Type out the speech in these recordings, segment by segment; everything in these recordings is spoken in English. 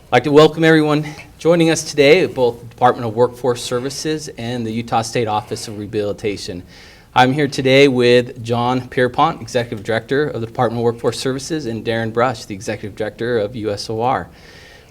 I'd like to welcome everyone joining us today at both the Department of Workforce Services and the Utah State Office of Rehabilitation. I'm here today with John Pierpont, Executive Director of the Department of Workforce Services, and DARIN Brush, the Executive Director of USOR.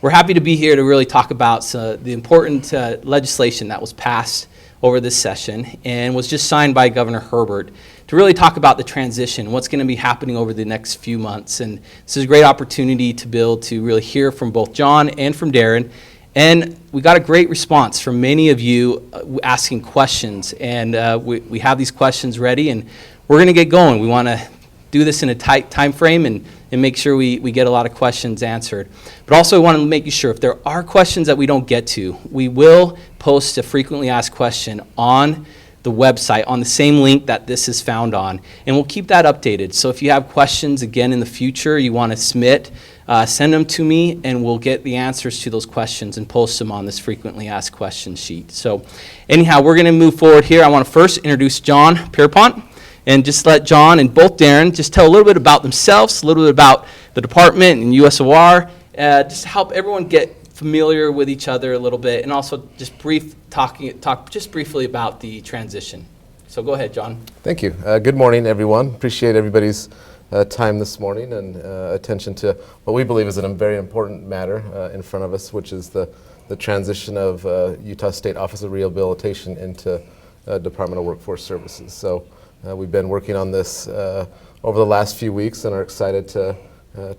We're happy to be here to really talk about the important legislation that was passed over this session and was just signed by Governor Herbert to really talk about the transition, what's going to be happening over the next few months. And this is a great opportunity to be able to really hear from both John and from DARIN. And we got a great response from many of you asking questions. And we have these questions ready, and we're going to get going. We want to do this in a tight time frame and make sure we get a lot of questions answered. But also, we want to make sure if there are questions that we don't get to, we will post a frequently asked question on the website, on the same link that this is found on, and we'll keep that updated. So if you have questions again in the future you want to submit, send them to me, and we'll get the answers to those questions and post them on this frequently asked questions sheet. So anyhow, we're going to move forward here. I want to first introduce John Pierpont, and just let John and both DARIN just tell a little bit about themselves, a little bit about the department and USOR, just to help everyone get familiar with each other a little bit, and also just talk just briefly about the transition. So go ahead, John. Thank you. Good morning, everyone. Appreciate everybody's time this morning and attention to what we believe is a very important matter in front of us, which is the transition of Utah State Office of Rehabilitation into Department of Workforce Services. So we've been working on this over the last few weeks and are excited to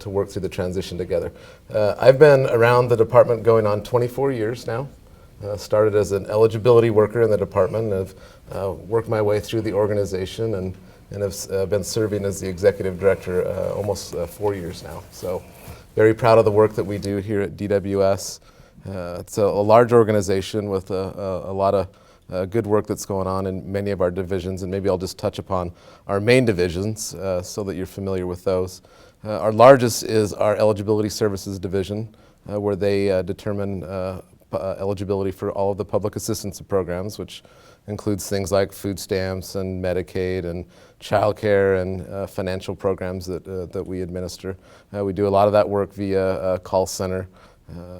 work through the transition together. I've been around the department going on 24 years now. Started as an eligibility worker in the department, and have worked my way through the organization and have been serving as the executive director almost 4 years now. So very proud of the work that we do here at DWS. It's a large organization with a lot of good work that's going on in many of our divisions, and maybe I'll just touch upon our main divisions so that you're familiar with those. Our largest is our Eligibility Services Division, where they determine eligibility for all of the public assistance programs, which includes things like food stamps and Medicaid and child care and financial programs that we administer. We do a lot of that work via a call center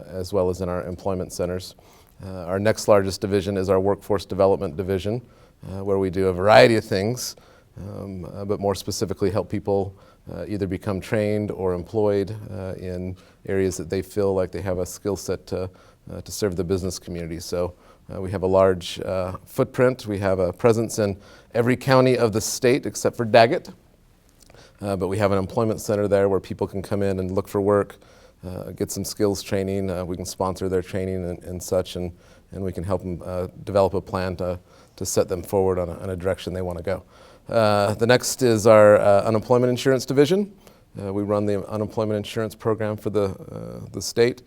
as well as in our employment centers. Our next largest division is our Workforce Development Division, where we do a variety of things, but more specifically help people either become trained or employed in areas that they feel like they have a skill set to serve the business community. So we have a large footprint. We have a presence in every county of the state except for Daggett. But we have an employment center there where people can come in and look for work, get some skills training. We can sponsor their training and such, and we can help them develop a plan to set them forward on a direction they want to go. The next is our Unemployment Insurance Division. We run the unemployment insurance program for the state.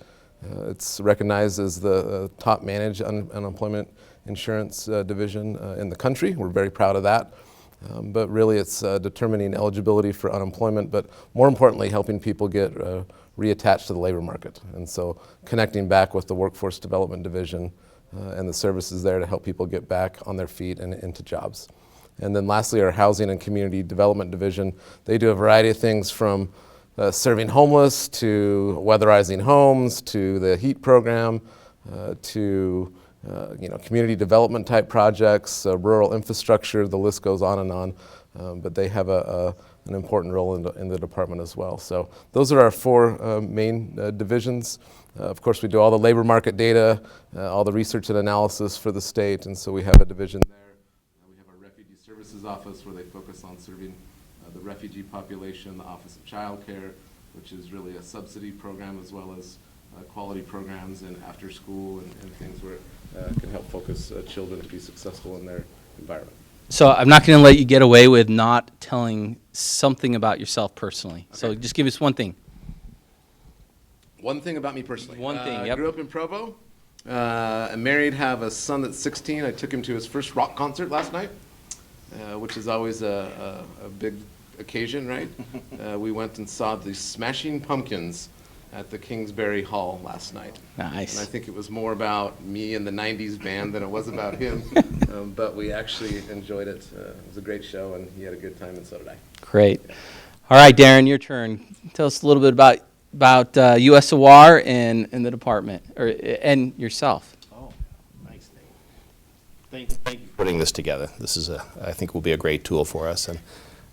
It's recognized as the top managed unemployment insurance division in the country. We're very proud of that. But really it's determining eligibility for unemployment, but more importantly helping people get reattached to the labor market. And so connecting back with the Workforce Development Division and the services there to help people get back on their feet and into jobs. And then lastly, our Housing and Community Development Division. They do a variety of things from serving homeless to weatherizing homes to the HEAT program to community development type projects, rural infrastructure, the list goes on and on. But they have an important role in the department as well. So those are our four main divisions. Of course, we do all the labor market data, all the research and analysis for the state, and so we have a division there. We have our Refugee Services Office where they focus on serving the refugee population, the Office of Child Care, which is really a subsidy program, as well as quality programs and after school and things where it can help focus children to be successful in their environment. So I'm not going to let you get away with not telling something about yourself personally. Okay. So just give us one thing. One thing about me personally. One thing, yep. I grew up in Provo. I'm married, have a son that's 16. I took him to his first rock concert last night, which is always a big occasion, right? We went and saw the Smashing Pumpkins at the Kingsbury Hall last night. Nice. And I think it was more about me and the 90s band than it was about him, but we actually enjoyed it. It was a great show, and he had a good time, and so did I. Great. All right, DARIN, your turn. Tell us a little bit about about USOR and the department, and yourself. Oh, thanks, Dave. Thank you for putting this together. This is, I think, will be a great tool for us. And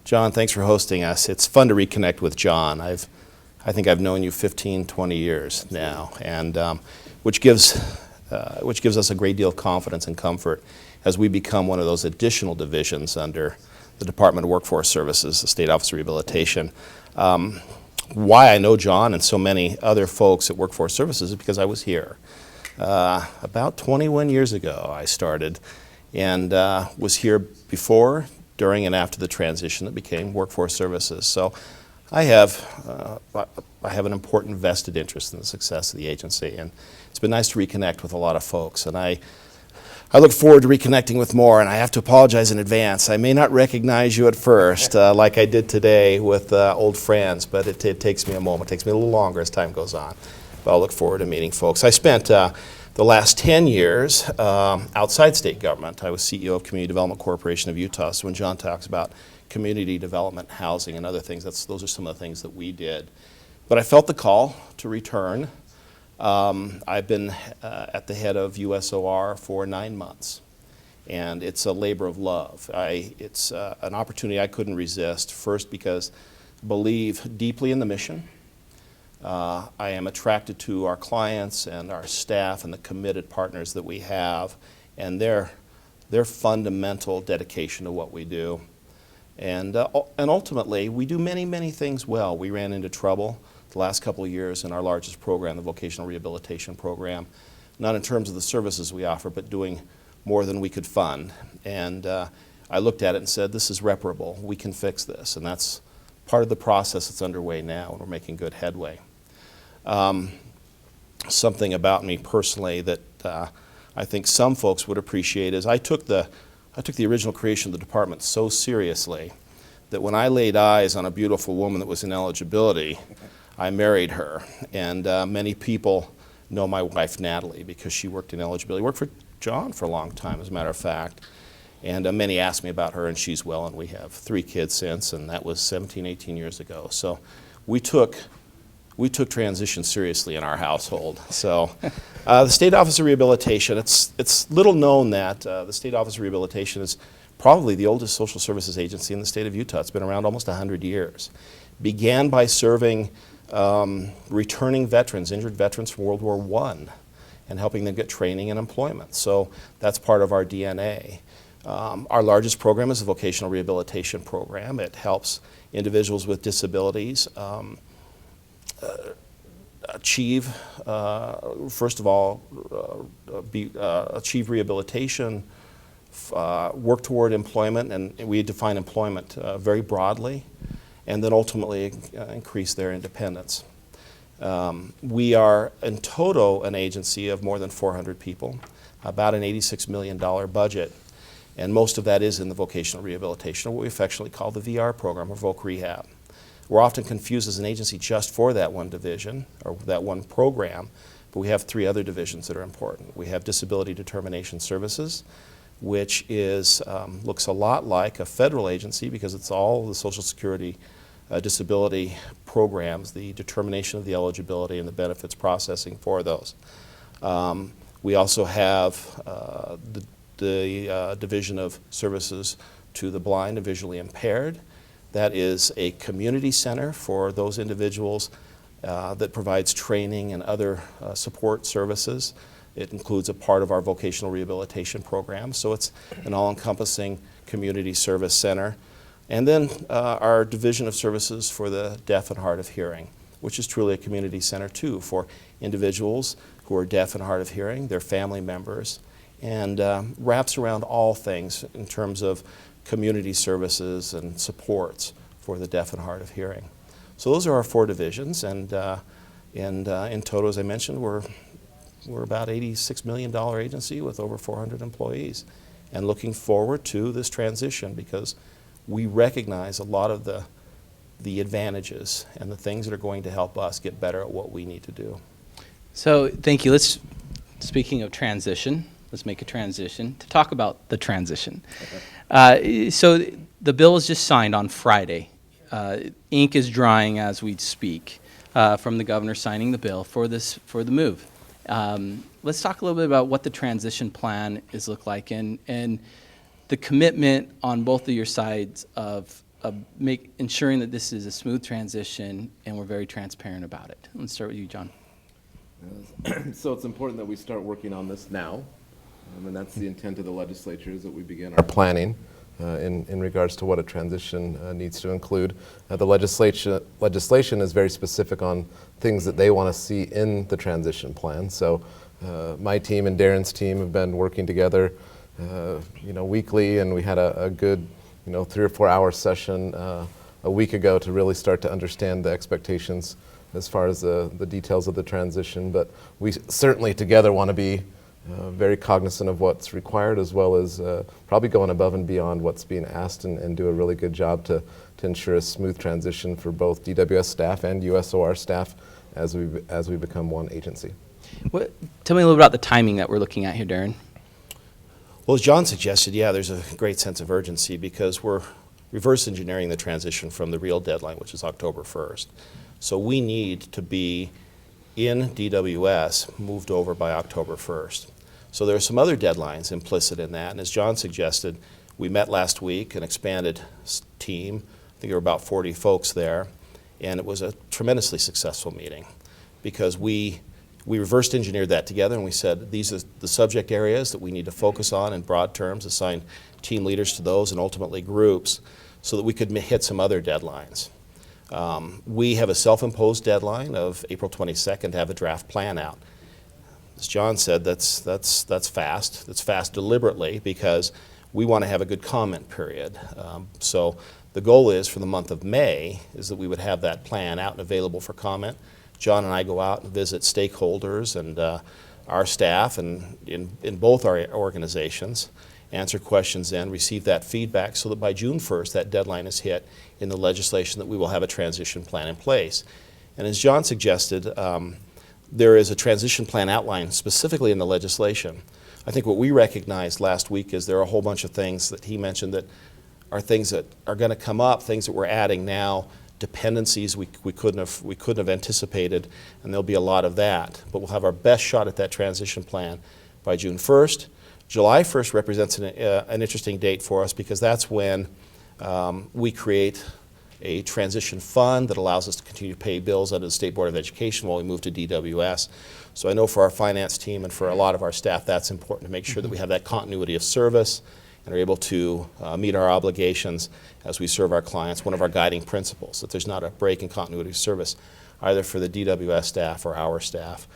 John, thanks for hosting us. It's fun to reconnect with John. I think I've known you 15, 20 years now, and which gives us a great deal of confidence and comfort as we become one of those additional divisions under the Department of Workforce Services, the State Office of Rehabilitation. Why I know John and so many other folks at Workforce Services is because I was here. About 21 years ago I started, and was here before, during, and after the transition that became Workforce Services. So I have an important vested interest in the success of the agency, and it's been nice to reconnect with a lot of folks. And I look forward to reconnecting with more, and I have to apologize in advance. I may not recognize you at first, like I did today with old friends, but it takes me a moment. It takes me a little longer as time goes on. But I'll look forward to meeting folks. I spent the last 10 years outside state government. I was CEO of Community Development Corporation of Utah, so when John talks about community development, housing, and other things, those are some of the things that we did. But I felt the call to return. I've been at the head of USOR for 9 months, and it's a labor of love. It's an opportunity I couldn't resist, first because I believe deeply in the mission. I am attracted to our clients and our staff and the committed partners that we have, and their fundamental dedication to what we do. And ultimately, we do many, many things well. We ran into trouble the last couple of years in our largest program, the Vocational Rehabilitation Program, not in terms of the services we offer, but doing more than we could fund. And I looked at it and said, this is reparable. We can fix this. And that's part of the process that's underway now, and we're making good headway. Something about me personally that I think some folks would appreciate is I took the original creation of the department so seriously that when I laid eyes on a beautiful woman that was in eligibility, I married her. And many people know my wife, Natalie, because she worked in eligibility. Worked for John for a long time, as a matter of fact. And many ask me about her, and she's well, and we have 3 kids since, and that was 17, 18 years ago. So we took transition seriously in our household. So the State Office of Rehabilitation, it's little known that the State Office of Rehabilitation is probably the oldest social services agency in the state of Utah. It's been around almost 100 years. Began by serving returning veterans, injured veterans from World War I, and helping them get training and employment. So that's part of our DNA. Our largest program is the Vocational Rehabilitation Program. It helps individuals with disabilities achieve, first of all, achieve rehabilitation, work toward employment, and we define employment very broadly, and then ultimately increase their independence. We are in total an agency of more than 400 people, about an $86 million budget, and most of that is in the vocational rehabilitation, or what we affectionately call the VR program, or Voc Rehab. We're often confused as an agency just for that one division, or that one program, but we have 3 other divisions that are important. We have Disability Determination Services, which is, looks a lot like a federal agency because it's all the Social Security disability programs, the determination of the eligibility and the benefits processing for those. We also have the Division of Services to the Blind and Visually Impaired. That is a community center for those individuals that provides training and other support services. It includes a part of our vocational rehabilitation program, so it's an all-encompassing community service center. And then our Division of Services for the Deaf and Hard of Hearing, which is truly a community center too for individuals who are deaf and hard of hearing, their family members, and wraps around all things in terms of community services and supports for the deaf and hard of hearing. So those are our 4 divisions, and in total, as I mentioned, we're about $86 million agency with over 400 employees, and looking forward to this transition because we recognize a lot of the advantages and the things that are going to help us get better at what we need to do. So thank you. Speaking of transition, let's make a transition to talk about the transition. So the bill is just signed on Friday. Ink is drying as we speak. from the governor signing the bill for the move. Let's talk a little bit about what the transition plan is look like and the commitment on both of your sides of ensuring that this is a smooth transition and we're very transparent about it. Let's start with you, John. So it's important that we start working on this now, and that's the intent of the legislature, is that we begin our planning in regards to what a transition needs to include. The legislation is very specific on things that they want to see in the transition plan. So my team and Darren's team have been working together weekly, and we had a good 3 or 4 hour session a week ago to really start to understand the expectations as far as the details of the transition. But we certainly together want to be very cognizant of what's required, as well as probably going above and beyond what's being asked, and do a really good job to ensure a smooth transition for both DWS staff and USOR staff as we become one agency. Tell me a little about the timing that we're looking at here, Darren. Well, as John suggested, yeah, there's a great sense of urgency because we're reverse engineering the transition from the real deadline, which is October 1st. So we need to be in DWS moved over by October 1st. So there are some other deadlines implicit in that, and as John suggested, we met last week, an expanded team. I think there were about 40 folks there, and it was a tremendously successful meeting because we reversed engineered that together, and we said these are the subject areas that we need to focus on in broad terms, assign team leaders to those, and ultimately groups, so that we could hit some other deadlines. We have a self-imposed deadline of April 22nd to have a draft plan out. As John said, that's fast. That's fast deliberately because we want to have a good comment period. So the goal is for the month of May is that we would have that plan out and available for comment. John and I go out and visit stakeholders and our staff and in both our organizations, answer questions then, receive that feedback so that by June 1st that deadline is hit in the legislation that we will have a transition plan in place. And as John suggested, there is a transition plan outlined specifically in the legislation. I think what we recognized last week is there are a whole bunch of things that he mentioned that are things that are going to come up, things that we're adding now, dependencies we couldn't have anticipated, and there'll be a lot of that. But we'll have our best shot at that transition plan by June 1st. July 1st represents an interesting date for us because that's when we create a transition fund that allows us to continue to pay bills under the State Board of Education while we move to DWS. So I know for our finance team and for a lot of our staff that's important to make sure that we have that continuity of service and are able to meet our obligations as we serve our clients. One of our guiding principles, that there's not a break in continuity of service either for the DWS staff or our staff.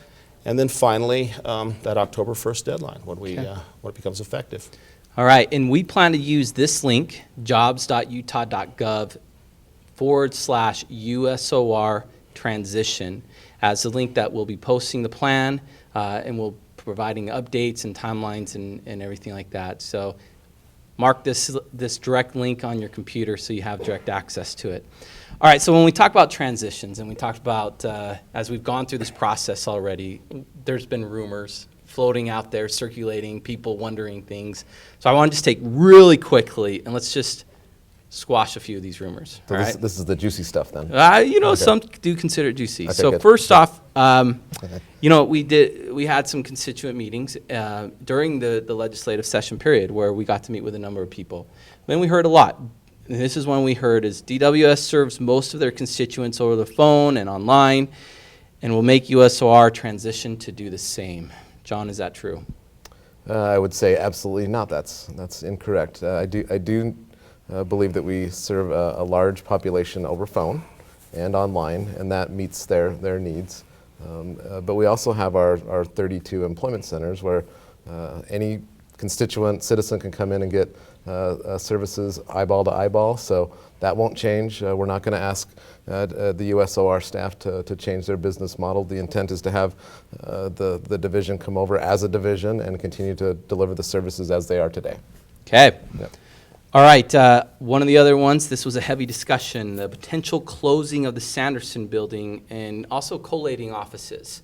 And then finally, that October 1st deadline when when it becomes effective. All right, and we plan to use this link, jobs.utah.gov/USOR transition, as the link that we'll be posting the plan, and we'll be providing updates and timelines and everything like that. So mark this direct link on your computer so you have direct access to it. All right, so when we talk about transitions, and we talked about, as we've gone through this process already, there's been rumors floating out there, circulating, people wondering things. So I want to just take really quickly, and let's just squash a few of these rumors. So all this, right? this is the juicy stuff then. Okay. Some do consider it juicy. Okay, so good. first off, we had some constituent meetings during the legislative session period where we got to meet with a number of people. Then we heard a lot. And this is one we heard is DWS serves most of their constituents over the phone and online and will make USOR transition to do the same. John, is that true? I would say absolutely not. That's incorrect. I do believe that we serve a large population over phone and online, and that meets their needs. But we also have our 32 employment centers where any constituent citizen can come in and get services eyeball to eyeball, so that won't change. We're not going to ask the USOR staff to change their business model. The intent is to have the division come over as a division and continue to deliver the services as they are today. Okay. Yep. All right, one of the other ones, this was a heavy discussion, the potential closing of the Sanderson building and also collating offices.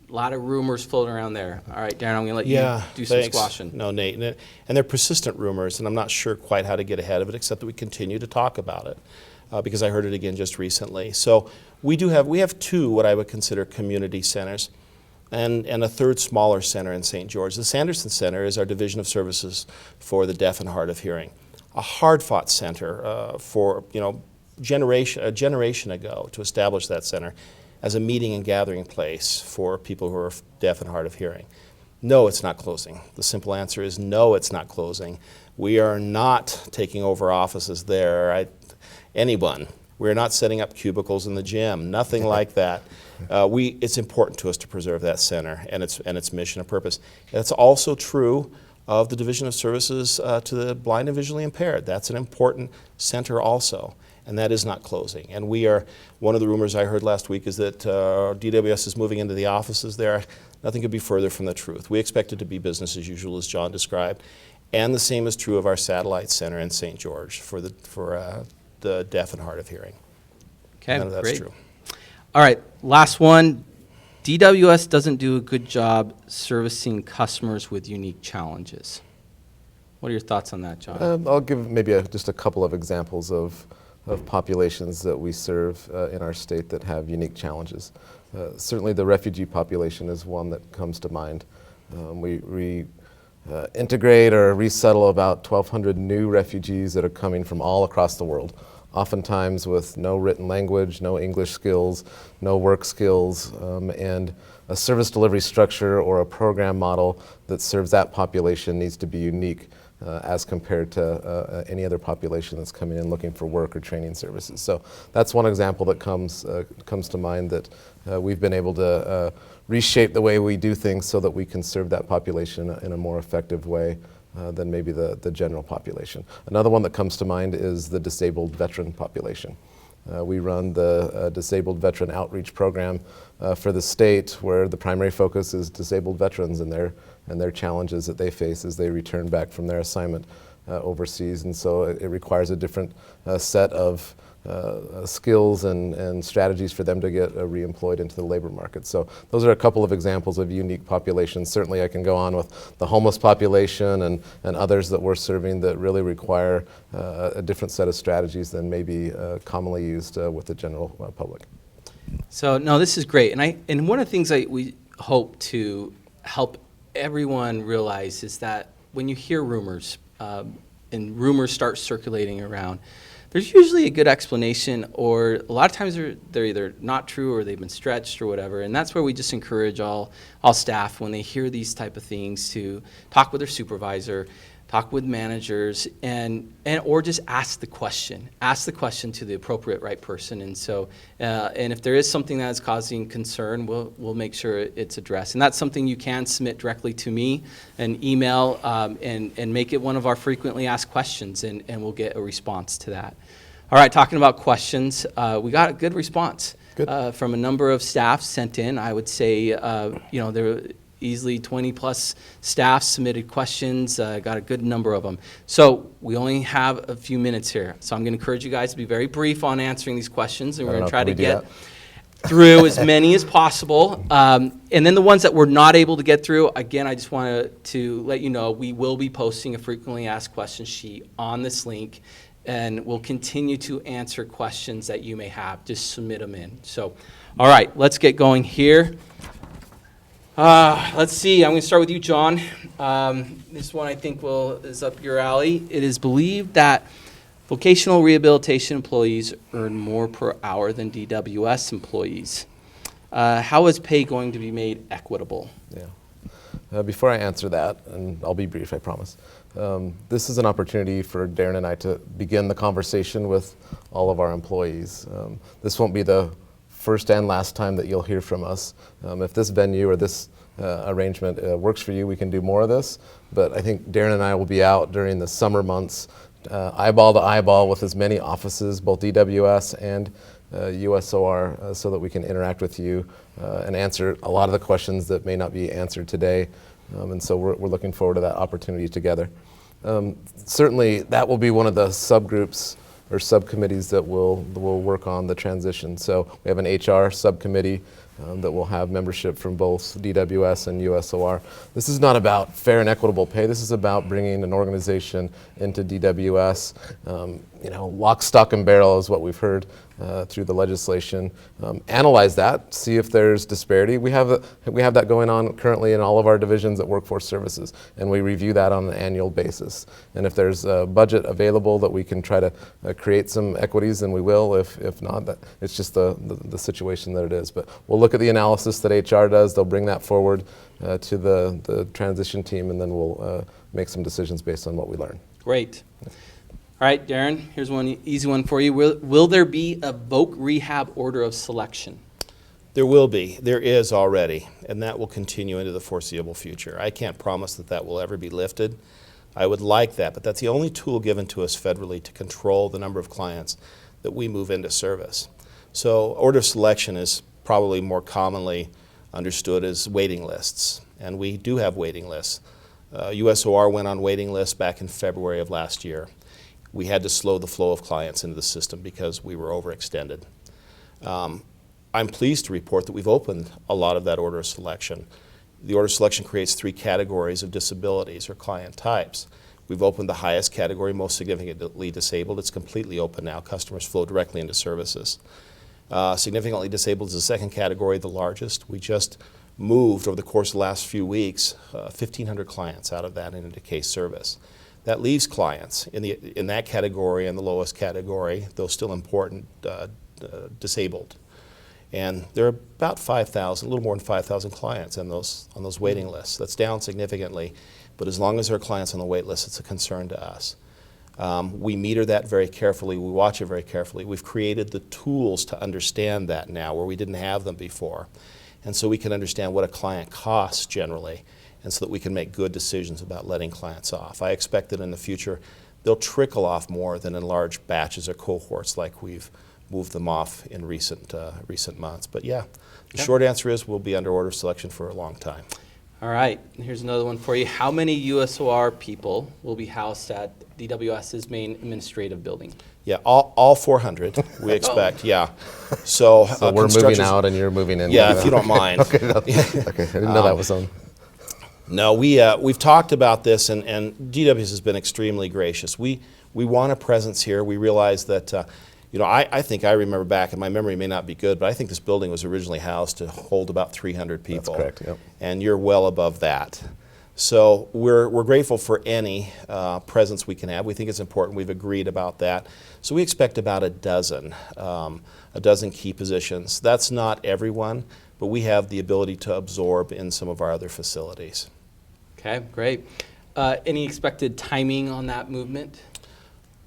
A lot of rumors floating around there. All right, Darren, I'm going to let you do some squashing. No, Nate, and they're persistent rumors, and I'm not sure quite how to get ahead of it except that we continue to talk about it. because I heard it again just recently. So we have two what I would consider community centers, and a third smaller center in St. George. The Sanderson Center is our division of services for the deaf and hard of hearing, a hard-fought center for a generation ago to establish that center as a meeting and gathering place for people who are deaf and hard of hearing. No, it's not closing. The simple answer is no, it's not closing. We are not taking over offices there. Anyone. We're not setting up cubicles in the gym, nothing like that. It's important to us to preserve that center and its mission and purpose. That's also true of the Division of Services to the blind and visually impaired. That's an important center also, and that is not closing. And one of the rumors I heard last week is that DWS is moving into the offices there. Nothing could be further from the truth. We expect it to be business as usual, as John described. And the same is true of our satellite center in St. George for the deaf and hard of hearing. Okay, None of that's great. true. All right, last one. DWS doesn't do a good job servicing customers with unique challenges. What are your thoughts on that, John? I'll give maybe just a couple of examples of populations that we serve in our state that have unique challenges. Certainly the refugee population is one that comes to mind. We integrate or resettle about 1,200 new refugees that are coming from all across the world, oftentimes with no written language, no English skills, no work skills, and a service delivery structure or a program model that serves that population needs to be unique as compared to any other population that's coming in looking for work or training services. So that's one example that comes to mind, that we've been able to reshape the way we do things so that we can serve that population in a more effective way than maybe the general population. Another one that comes to mind is the disabled veteran population. We run the Disabled Veteran Outreach Program for the state, where the primary focus is disabled veterans and their challenges that they face as they return back from their assignment overseas. And so it requires a different set of skills and strategies for them to get reemployed into the labor market. So those are a couple of examples of unique populations. Certainly I can go on with the homeless population and others that we're serving that really require a different set of strategies than maybe commonly used with the general public. So no, this is great, and one of the things we hope to help everyone realize is that when you hear rumors and rumors start circulating around, there's usually a good explanation, or a lot of times they're either not true or they've been stretched or whatever. And that's where we just encourage all staff, when they hear these type of things, to talk with their supervisor, talk with managers, and or just ask the question. Ask the question to the appropriate right person. And so, and if there is something that is causing concern, we'll make sure it's addressed. And that's something you can submit directly to me, an email, and make it one of our frequently asked questions, and we'll get a response to that. All right, talking about questions, we got a good response from a number of staff sent in. I would say, there were easily 20 plus staff submitted questions, got a good number of them. So we only have a few minutes here. So I'm going to encourage you guys to be very brief on answering these questions, and we're going to try to get through as many as possible. And then the ones that we're not able to get through, again, I just wanted to let you know, we will be posting a frequently asked questions sheet on this link, and we'll continue to answer questions that you may have. Just submit them in. So, all right, let's get going here. Let's see, I'm going to start with you, John. This one I think is up your alley. It is believed that vocational rehabilitation employees earn more per hour than DWS employees. How is pay going to be made equitable? Yeah. Before I answer that, and I'll be brief, I promise, this is an opportunity for Darren and I to begin the conversation with all of our employees. This won't be the first and last time that you'll hear from us. If this venue or this arrangement works for you, we can do more of this. But I think Darren and I will be out during the summer months, eyeball to eyeball with as many offices, both DWS and USOR, so that we can interact with you and answer a lot of the questions that may not be answered today. And so we're looking forward to that opportunity together. Certainly that will be one of the subgroups or subcommittees that will work on the transition. So we have an HR subcommittee that will have membership from both DWS and USOR. This is not about fair and equitable pay. This is about bringing an organization into DWS. Lock, stock, and barrel is what we've heard through the legislation. Analyze that, see if there's disparity. We have that going on currently in all of our divisions at Workforce Services, and we review that on an annual basis. And if there's a budget available that we can try to create some equities, then we will. If not, it's just the situation that it is. But we'll look at the analysis that HR does. They'll bring that forward to the transition team, and then we'll make some decisions based on what we learn. Great. All right, Darren, here's one easy one for you. Will there be a voc rehab order of selection? There will be. There is already, and that will continue into the foreseeable future. I can't promise that that will ever be lifted. I would like that, but that's the only tool given to us federally to control the number of clients that we move into service. So order of selection is probably more commonly understood as waiting lists, and we do have waiting lists. USOR went on waiting lists back in February of last year. We had to slow the flow of clients into the system because we were overextended. I'm pleased to report that we've opened a lot of that order of selection. The order of selection creates 3 categories of disabilities or client types. We've opened the highest category, most significantly disabled. It's completely open now. Customers flow directly into services. Significantly disabled is the second category, the largest. We just moved over the course of the last few weeks 1,500 clients out of that into case service. That leaves clients in that category and the lowest category, though still important, disabled. And there are about 5,000, a little more than 5,000 clients on those waiting lists. That's down significantly, but as long as there are clients on the wait list, it's a concern to us. We meter that very carefully. We watch it very carefully. We've created the tools to understand that now where we didn't have them before. And so we can understand what a client costs generally, and so that we can make good decisions about letting clients off. I expect that in the future they'll trickle off more than in large batches or cohorts like we've moved them off in recent months. But yeah, the short answer is we'll be under order of selection for a long time. All right, here's another one for you. How many USOR people will be housed at DWS's main administrative building? Yeah, all 400 we expect, yeah. So we're moving out and you're moving in. Yeah, if you don't mind. Okay, okay, I didn't know that was on. No, we've talked about this, and DWS has been extremely gracious. We want a presence here. We realize that, I think I remember back, and my memory may not be good, but I think this building was originally housed to hold about 300 people. That's correct, yep. And you're well above that. So we're grateful for any presence we can have. We think it's important. We've agreed about that. So we expect about a dozen key positions. That's not everyone, but we have the ability to absorb in some of our other facilities. Okay, great. Any expected timing on that movement?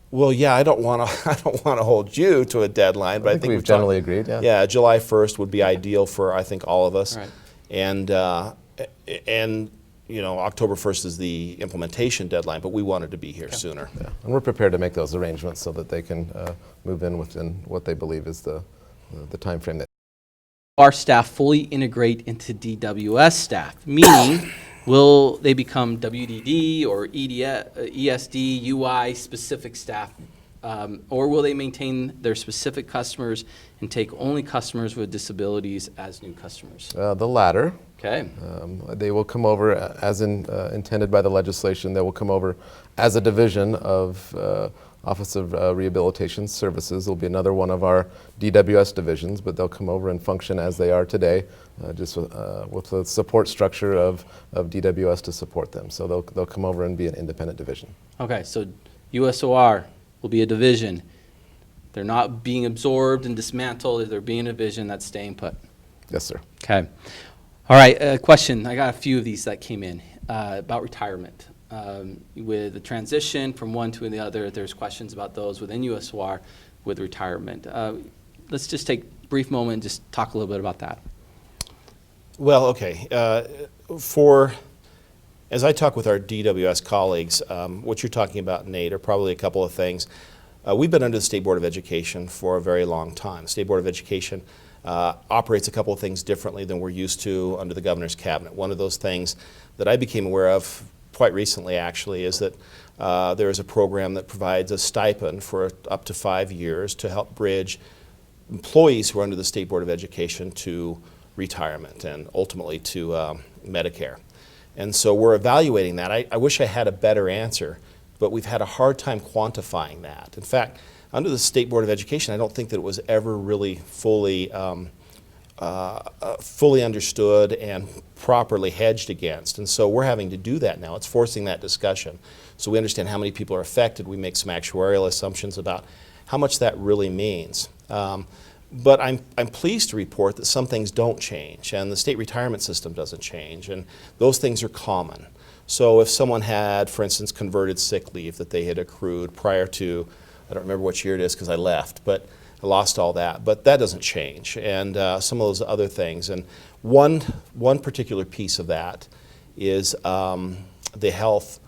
Well, yeah, I don't want to hold you to a deadline, but I think we've generally agreed. Yeah. Yeah, July 1st would be ideal for I think all of us. Right. And October 1st is the implementation deadline, but we wanted to be here sooner. Yeah. And we're prepared to make those arrangements so that they can move in within what they believe is the time frame that Our staff fully integrate into DWS staff, meaning will they become WDD or ESD, UI specific staff, or will they maintain their specific customers and take only customers with disabilities as new customers? the latter. Okay. They will come over as intended by the legislation. They will come over as a division of Office of Rehabilitation Services. Will be another one of our DWS divisions, but they'll come over and function as they are today, just with the support structure of DWS to support them. So they'll come over and be an independent division. Okay, so USOR will be a division. They're not being absorbed and dismantled. They're being a division that's staying put. Yes, sir. Okay. All right, question. I got a few of these that came in about retirement. With the transition from one to the other, there's questions about those within USOR with retirement. Let's just take a brief moment and just talk a little bit about that. Well, okay. As I talk with our DWS colleagues, what you're talking about, Nate, are probably a couple of things. We've been under the State Board of Education for a very long time. The State Board of Education operates a couple of things differently than we're used to under the Governor's Cabinet. One of those things that I became aware of quite recently, actually, is that there is a program that provides a stipend for up to 5 years to help bridge employees who are under the State Board of Education to retirement and ultimately to Medicare. And so we're evaluating that. I wish I had a better answer, but we've had a hard time quantifying that. In fact, under the State Board of Education, I don't think that it was ever really fully understood and properly hedged against. And so we're having to do that now. It's forcing that discussion. So we understand how many people are affected. We make some actuarial assumptions about how much that really means. But I'm pleased to report that some things don't change, and the state retirement system doesn't change, and those things are common. So if someone had, for instance, converted sick leave that they had accrued prior to, I don't remember which year it is because I left, but I lost all that. But that doesn't change, and some of those other things. And one particular piece of that is the health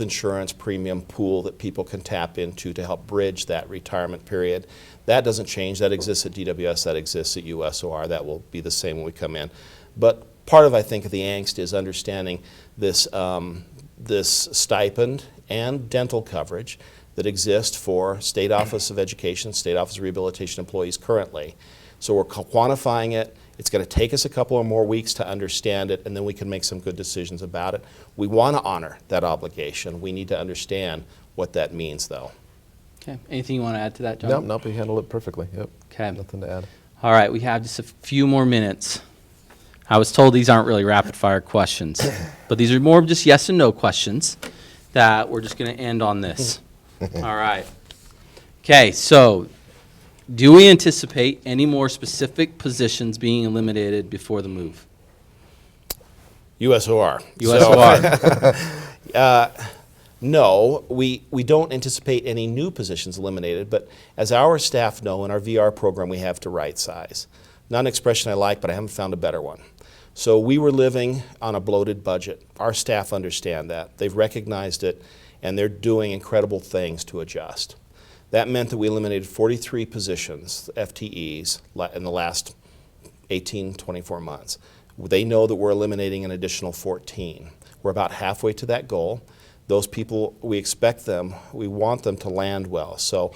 insurance premium pool that people can tap into to help bridge that retirement period. That doesn't change. That exists at DWS. That exists at USOR. That will be the same when we come in. But part of, I think, the angst is understanding this, this stipend and dental coverage that exist for State Office of Education, State Office of Rehabilitation employees currently. So we're quantifying it. It's going to take us a couple of more weeks to understand it, and then we can make some good decisions about it. We want to honor that obligation. We need to understand what that means, though. Okay. Anything you want to add to that, John? Nope, you handled it perfectly. Yep. Okay. Nothing to add. All right, we have just a few more minutes. I was told these aren't really rapid fire questions, but these are more of just yes and no questions that we're just going to end on this. All right. Okay, so do we anticipate any more specific positions being eliminated before the move? USOR. USOR. No, we don't anticipate any new positions eliminated, but as our staff know, in our VR program we have to right size. Not an expression I like, but I haven't found a better one. So we were living on a bloated budget. Our staff understand that. They've recognized it, and they're doing incredible things to adjust. That meant that we eliminated 43 positions, FTEs, in the last 18, 24 months. They know that we're eliminating an additional 14. We're about halfway to that goal. Those people, we expect them, we want them to land well. So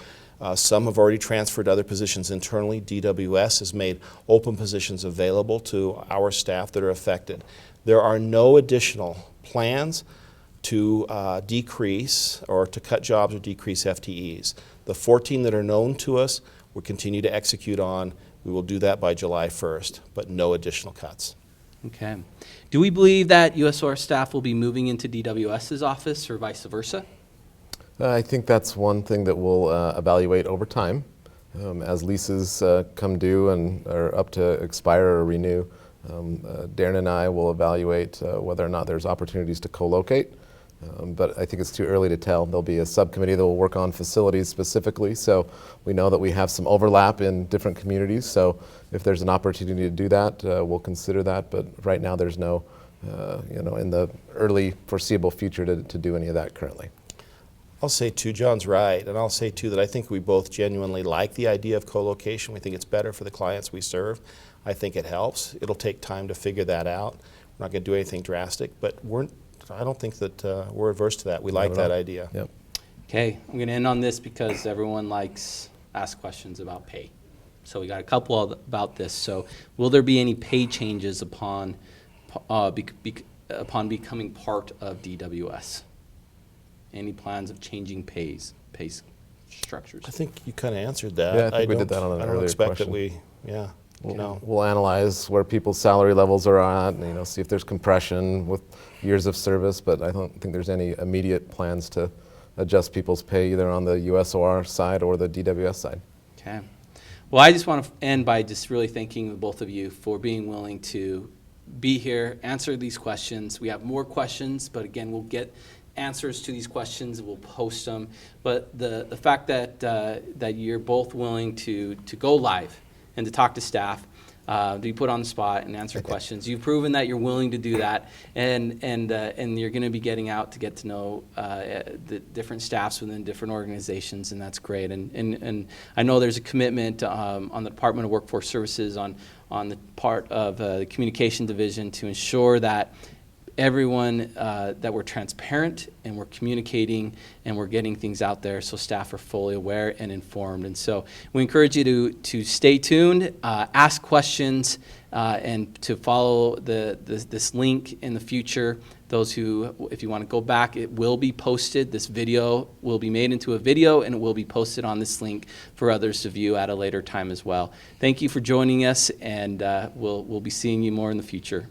some have already transferred to other positions internally. DWS has made open positions available to our staff that are affected. There are no additional plans to decrease or to cut jobs or decrease FTEs. The 14 that are known to us, we'll continue to execute on. We will do that by July 1st, but no additional cuts. Okay. Do we believe that USOR staff will be moving into DWS's office or vice versa? I think that's one thing that we'll evaluate over time. As leases come due and are up to expire or renew, Darren and I will evaluate whether or not there's opportunities to co-locate. But I think it's too early to tell. There'll be a subcommittee that will work on facilities specifically, so we know that we have some overlap in different communities, so if there's an opportunity to do that, we'll consider that, but right now there's no, in the early foreseeable future to do any of that currently. I'll say too, John's right, and I'll say too that I think we both genuinely like the idea of co-location. We think it's better for the clients we serve. I think it helps. It'll take time to figure that out. We're not going to do anything drastic, but I don't think that we're averse to that. We like that idea. Yep. Okay, I'm going to end on this because everyone likes ask questions about pay. So we got a couple about this. So will there be any pay changes upon becoming part of DWS? Any plans of changing pay structures? I think you kind of answered that. Yeah, I think we did that on an earlier expect question. That We'll analyze where people's salary levels are at, and see if there's compression with years of service, but I don't think there's any immediate plans to adjust people's pay either on the USOR side or the DWS side. Okay. Well, I just want to end by just really thanking the both of you for being willing to be here, answer these questions. We have more questions, but again, we'll get answers to these questions. We'll post them. But the fact that you're both willing to go live and to talk to staff, to be put on the spot and answer questions. You've proven that you're willing to do that, and you're going to be getting out to get to know the different staffs within different organizations, and that's great. And I know there's a commitment on the Department of Workforce Services on the part of the Communication Division to ensure that everyone that we're transparent and we're communicating and we're getting things out there so staff are fully aware and informed. And so we encourage you to stay tuned, ask questions, and to follow this link in the future. Those who, if you want to go back, it will be posted. This video will be made into a video, and it will be posted on this link for others to view at a later time as well. Thank you for joining us, and we'll be seeing you more in the future.